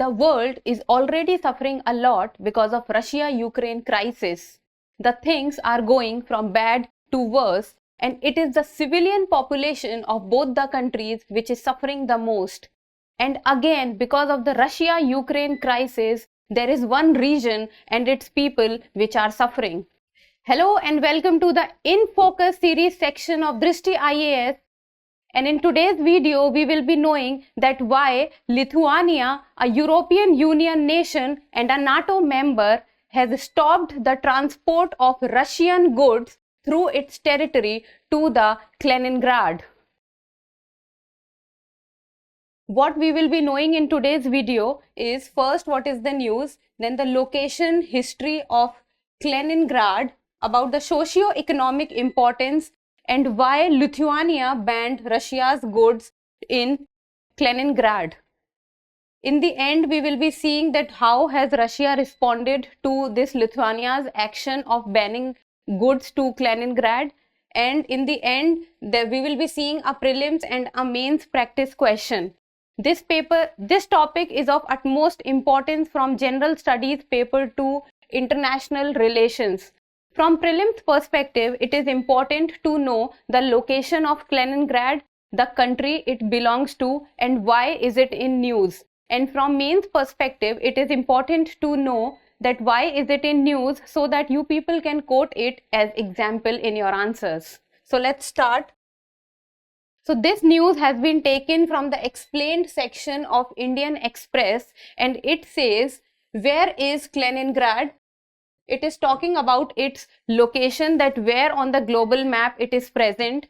the world is already suffering a lot because of Russia-Ukraine crisis. The things are going from bad to worse, and it is the civilian population of both the countries which is suffering the most. And again, because of the Russia-Ukraine crisis, there is one region and its people which are suffering. Hello and welcome to the In Focus series section of Drishti IAS. And in today's video, we will be knowing that why Lithuania, a European Union nation and a NATO member, has stopped the transport of Russian goods through its territory to the Kaliningrad. What we will be knowing in today's video is first what is the news, then the location, history of Kaliningrad, about the socio-economic importance and why Lithuania banned Russia's goods in Kaliningrad. In the end, we will be seeing that how has Russia responded to this Lithuania's action of banning goods to Kaliningrad, and in the end we will be seeing a prelims and a mains practice question. This topic is of utmost importance from General Studies paper to International Relations. From prelims perspective, it is important to know the location of Kaliningrad, the country it belongs to, and why is it in news. And from mains perspective, it is important to know that why is it in news, so that you people can quote it as example in your answers. So let's start. So this news has been taken from the explained section of Indian Express, and it says, where is Kaliningrad? It is talking about its location, that where on the global map it is present,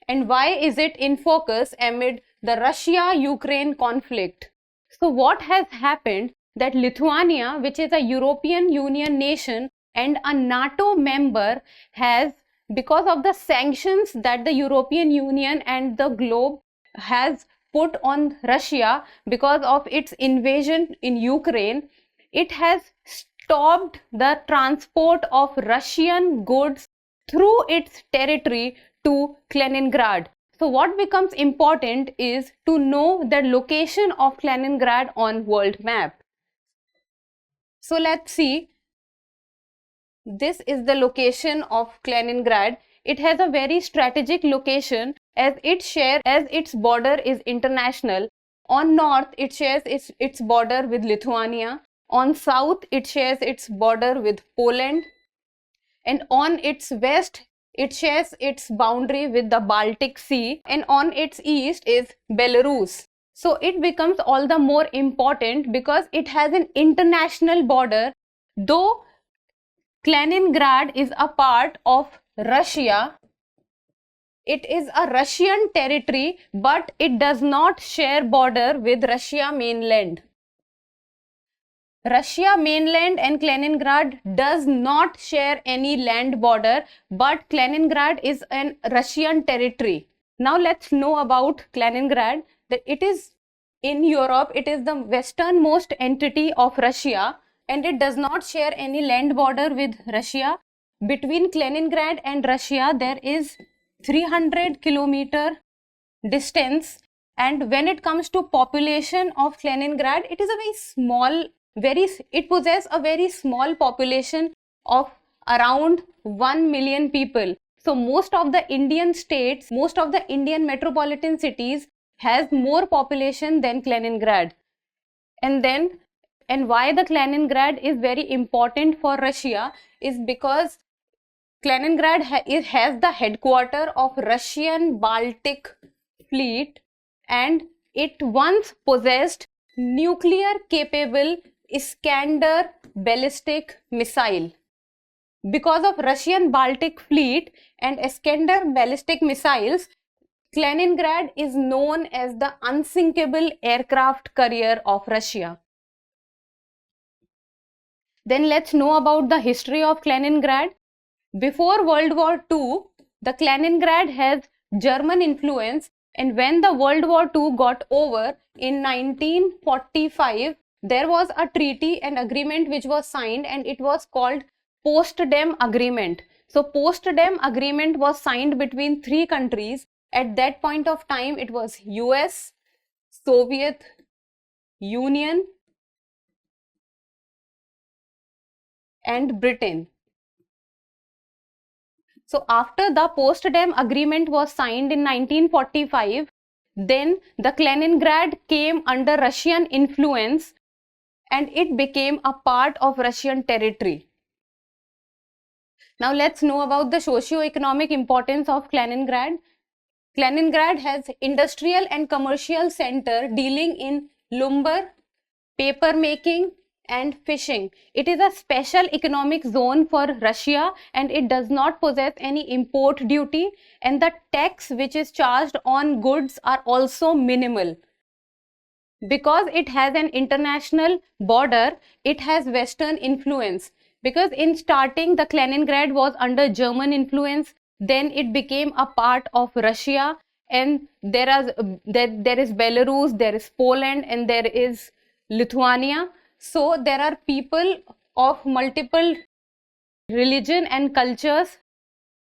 and why is it in focus amid the Russia-Ukraine conflict. So what has happened that Lithuania, which is a European Union nation and a NATO member, has, because of the sanctions that the European Union and the globe has put on Russia because of its invasion in Ukraine, it has stopped the transport of Russian goods through its territory to Kaliningrad. So what becomes important is to know the location of Kaliningrad on world map. So let's see. This is the location of Kaliningrad. It has a very strategic location as its border is international. On north, it shares its border with Lithuania. On south, it shares its border with Poland. And on its west, it shares its boundary with the Baltic Sea, and on its east is Belarus. So it becomes all the more important because it has an international border. Though Kaliningrad is a part of Russia, it is a Russian territory, but it does not share border with Russia mainland. Russia mainland and Kaliningrad does not share any land border, but Kaliningrad is an Russian territory. Now let's know about Kaliningrad, that it is in Europe, it is the westernmost entity of Russia, and it does not share any land border with Russia. Between Kaliningrad and Russia, there is 300 kilometer distance, and when it comes to population of Kaliningrad, it is a very small, it possesses a very small population of around 1 million people. So most of the Indian states, most of the Indian metropolitan cities has more population than Kaliningrad. And why the Kaliningrad is very important for Russia is because Kaliningrad has the headquarters of Russian Baltic Fleet, and it once possessed nuclear capable Iskander ballistic missile. Because of Russian Baltic Fleet and Iskander ballistic missiles, Kaliningrad is known as the unsinkable aircraft carrier of Russia. Then let's know about the history of Kaliningrad. Before World War II, the Kaliningrad has German influence, and when the World War II got over in 1945, there was a treaty and agreement which was signed, and it was called Potsdam Agreement. So Potsdam Agreement was signed between three countries. At that point of time, it was US, Soviet Union and Britain. So after the Potsdam Agreement was signed in 1945, then the Kaliningrad came under Russian influence and it became a part of Russian territory. Now let's know about the socio-economic importance of Kaliningrad. Kaliningrad has industrial and commercial center dealing in lumber, paper making and fishing. It is a special economic zone for Russia and it does not possess any import duty, and the tax which is charged on goods are also minimal. Because it has an international border, it has Western influence. Because in starting the Kaliningrad was under German influence, then it became a part of Russia, and there is Belarus, there is Poland and there is Lithuania. So there are people of multiple religion and cultures.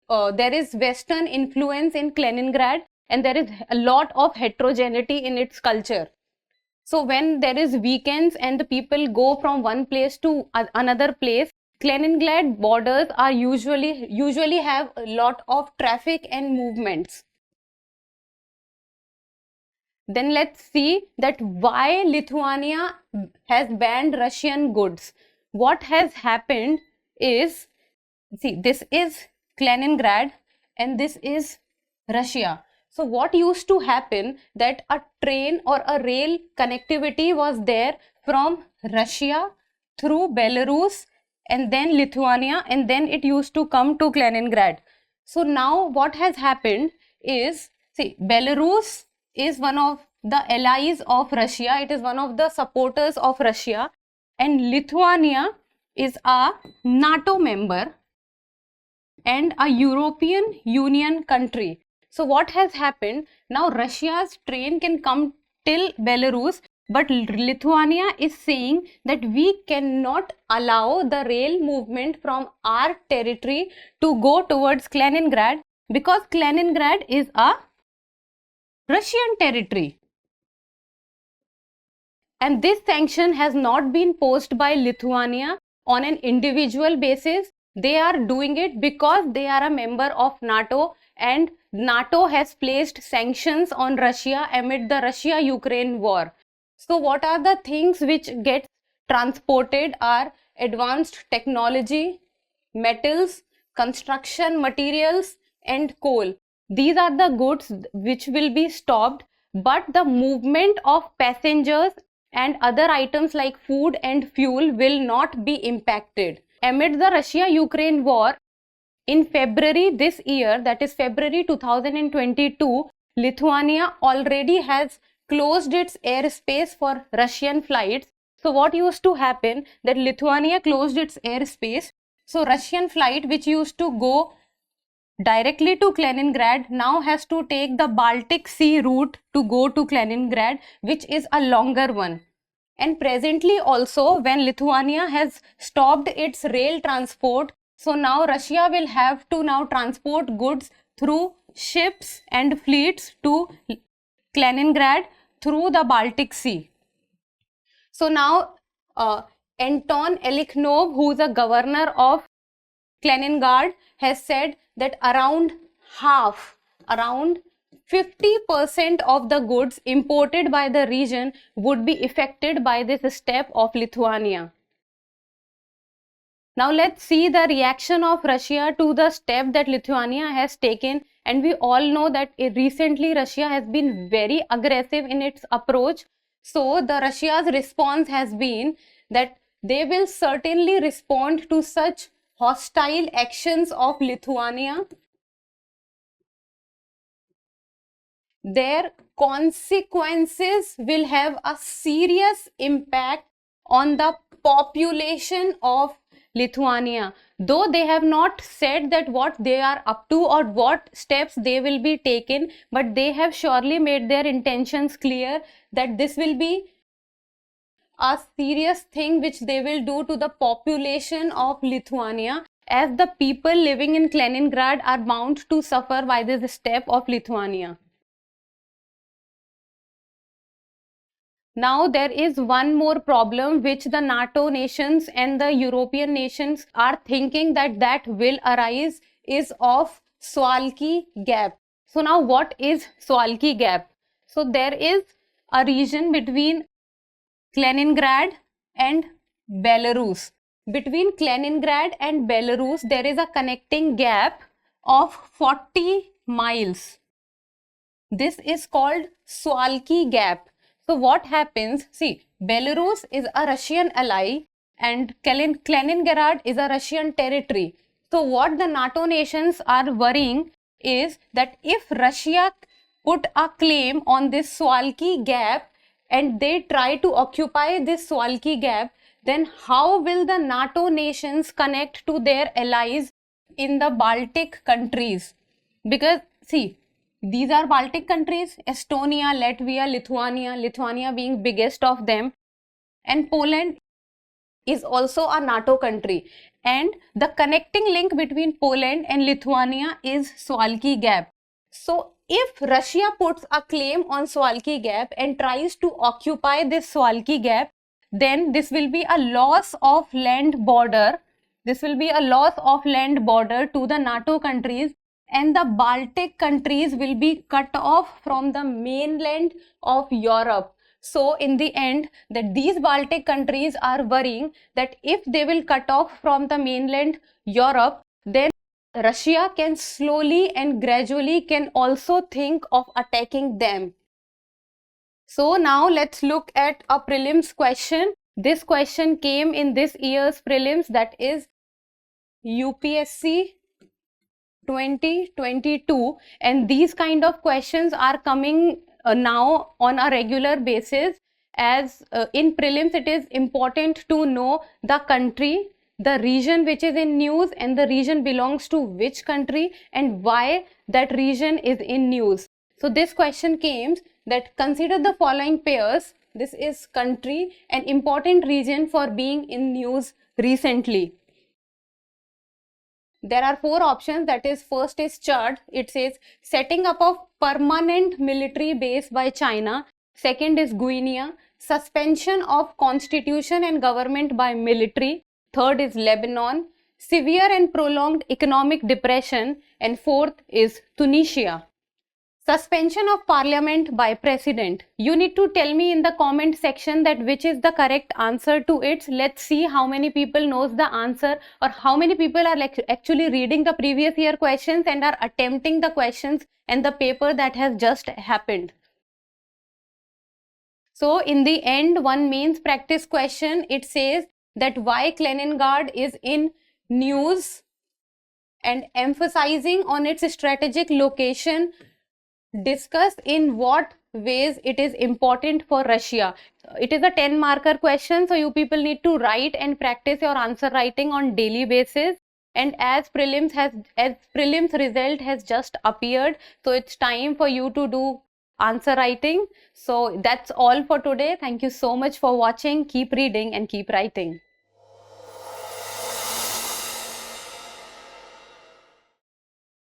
There is Western influence in Kaliningrad and there is a lot of heterogeneity in its culture. So when there is weekends and the people go from one place to another place, Kaliningrad borders are usually have a lot of traffic and movements. Then let's see that why Lithuania has banned Russian goods. What has happened is, see, this is Kaliningrad and this is Russia. So what used to happen, that a train or a rail connectivity was there from Russia through Belarus and then Lithuania, and then it used to come to Kaliningrad. So now what has happened is, see, Belarus is one of the allies of Russia. It is one of the supporters of Russia, and Lithuania is a NATO member and a European Union country. So what has happened, now Russia's train can come till Belarus, but Lithuania is saying that we cannot allow the rail movement from our territory to go towards Kaliningrad, because Kaliningrad is a Russian territory. And this sanction has not been posed by Lithuania on an individual basis. They are doing it because they are a member of NATO, and NATO has placed sanctions on Russia amid the Russia-Ukraine war. So what are the things which get transported are advanced technology, metals, construction materials and coal. These are the goods which will be stopped, but the movement of passengers and other items like food and fuel will not be impacted. Amid the Russia-Ukraine war, in February this year, that is February 2022, Lithuania already has closed its airspace for Russian flights. So what used to happen, that Lithuania closed its airspace. So Russian flight which used to go directly to Kaliningrad now has to take the Baltic Sea route to go to Kaliningrad, which is a longer one. And presently also, when Lithuania has stopped its rail transport, so now Russia will have to now transport goods through ships and fleets to Kaliningrad through the Baltic Sea. So now Anton Elikhnov, who is a governor of Kaliningrad, has said that around 50% of the goods imported by the region would be affected by this step of Lithuania. Now let's see the reaction of Russia to the step that Lithuania has taken. And we all know that recently Russia has been very aggressive in its approach. So the Russia's response has been that they will certainly respond to such hostile actions of Lithuania. Their consequences will have a serious impact on the population of Lithuania. Though they have not said that what they are up to or what steps they will be taken, but they have surely made their intentions clear that this will be a serious thing which they will do to the population of Lithuania, as the people living in Kaliningrad are bound to suffer by this step of Lithuania. Now there is one more problem which the NATO nations and the European nations are thinking that will arise, is of 𝐈𝐾𝐒 gap. So now what is 𝐈𝐾𝐒 gap? So there is a region between Kaliningrad and Belarus. Between Kaliningrad and Belarus, there is a connecting gap of 40 miles. This is called 𝐈𝐾𝐒 gap. So what happens? See, Belarus is a Russian ally and Kaliningrad is a Russian territory. So what the NATO nations are worrying is that if Russia put a claim on this 𝐈𝐾𝐒 gap and they try to occupy this 𝐈𝐾𝐒 gap, then how will the NATO nations connect to their allies in the Baltic countries? Because see, these are Baltic countries, Estonia, Latvia, Lithuania being biggest of them, and Poland is also a NATO country, and the connecting link between Poland and Lithuania is 𝐈𝐾𝐒 gap. So if Russia puts a claim on 𝐈𝐾𝐒 gap and tries to occupy this 𝐈𝐾𝐒 gap, then this will be a loss of land border. This will be a loss of land border to the NATO countries, and the Baltic countries will be cut off from the mainland of Europe. So in the end, that these Baltic countries are worrying that if they will cut off from the mainland Europe, then Russia can slowly and gradually can also think of attacking them. So now let's look at a prelims question. This question came in this year's prelims, that is UPSC 2022, and these kind of questions are coming now on a regular basis, as in prelims it is important to know the country, the region which is in news, and the region belongs to which country and why that region is in news. So this question came that consider the following pairs. This is country, an important region for being in news recently. There are four options, that is, first is Chad. It says setting up of permanent military base by China. Second is Guinea, suspension of constitution and government by military. Third is Lebanon, severe and prolonged economic depression. And fourth is Tunisia, suspension of parliament by president. You need to tell me in the comment section that which is the correct answer to it. Let's see how many people knows the answer, or how many people are actually reading the previous year questions and are attempting the questions and the paper that has just happened. So in the end, one means practice question, it says that why Kaliningrad is in news and emphasizing on its strategic location. Discuss in what ways it is important for Russia. It is a 10 marker question, so you people need to write and practice your answer writing on daily basis. And as prelims result has just appeared, so it's time for you to do answer writing. So that's all for today. Thank you so much for watching. Keep reading and keep writing.